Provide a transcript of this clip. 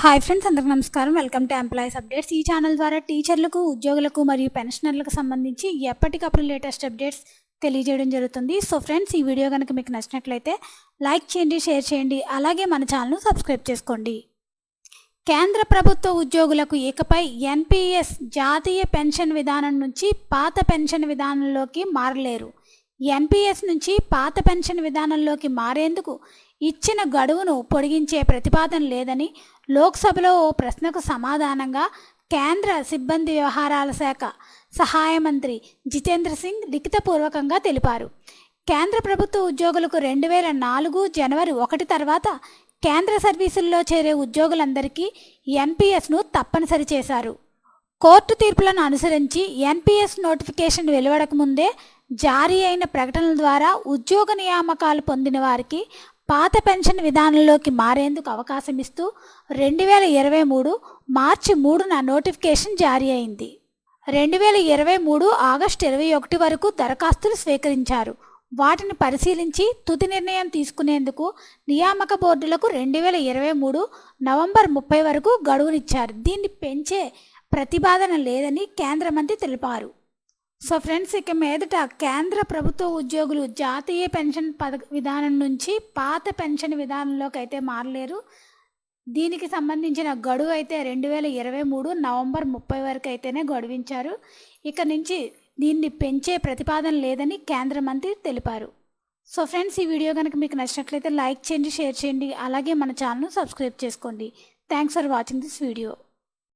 Hi friends, అందరికీ నమస్కారం. Welcome to employees updates. ఈ ఛానల్ ద్వారా టీచర్లకు, ఉద్యోగులకు మరియు పెన్షనర్లకు సంబంధించి ఎప్పటికప్పుడు లేటెస్ట్ అప్డేట్స్ తెలియజేయడం జరుగుతుంది. సో ఫ్రెండ్స్, ఈ వీడియో కనుక మీకు నచ్చినట్లయితే లైక్ చేయండి, షేర్ చేయండి, అలాగే మన ఛానల్ను సబ్స్క్రైబ్ చేసుకోండి. కేంద్ర ప్రభుత్వ ఉద్యోగులకు ఇకపై ఎన్పీఎస్ జాతీయ పెన్షన్ విధానం నుంచి పాత పెన్షన్ విధానంలోకి మారలేరు. ఎన్పీఎస్ నుంచి పాత పెన్షన్ విధానంలోకి మారేందుకు ఇచ్చిన గడువును పొడిగించే ప్రతిపాదన లేదని లోక్సభలో ఓ ప్రశ్నకు సమాధానంగా కేంద్ర సిబ్బంది వ్యవహారాల శాఖ సహాయ మంత్రి జితేంద్ర సింగ్ లిఖితపూర్వకంగా తెలిపారు. కేంద్ర ప్రభుత్వ ఉద్యోగులకు 2004 జనవరి 1 తర్వాత కేంద్ర సర్వీసుల్లో చేరే ఉద్యోగులందరికీ ఎన్పీఎస్ను తప్పనిసరి చేశారు. కోర్టు తీర్పులను అనుసరించి ఎన్పీఎస్ నోటిఫికేషన్ వెలువడక ముందే జారీ అయిన ప్రకటనల ద్వారా ఉద్యోగ నియామకాలు పొందిన వారికి పాత పెన్షన్ విధానంలోకి మారేందుకు అవకాశం ఇస్తూ 2023 మార్చి 3న నోటిఫికేషన్ జారీ అయింది. 2023 ఆగస్టు 21 వరకు దరఖాస్తులు స్వీకరించారు. వాటిని పరిశీలించి తుది నిర్ణయం తీసుకునేందుకు నియామక బోర్డులకు 2023 నవంబర్ 30 వరకు గడువునిచ్చారు. దీన్ని పెంచే ప్రతిపాదన లేదని కేంద్ర మంత్రి తెలిపారు. సో ఫ్రెండ్స్, ఇక మీదట కేంద్ర ప్రభుత్వ ఉద్యోగులు జాతీయ పెన్షన్ విధానం నుంచి పాత పెన్షన్ విధానంలోకి అయితే మారలేరు. దీనికి సంబంధించిన గడువు అయితే 2023 నవంబర్ 30 వరకు అయితేనే గడువించారు. ఇక నుంచి దీన్ని పెంచే ప్రతిపాదన లేదని కేంద్ర మంత్రి తెలిపారు. సో ఫ్రెండ్స్, ఈ వీడియో కనుక మీకు నచ్చినట్లయితే లైక్ చేయండి, షేర్ చేయండి, అలాగే మన ఛానల్ను సబ్స్క్రైబ్ చేసుకోండి. Thanks for watching this video.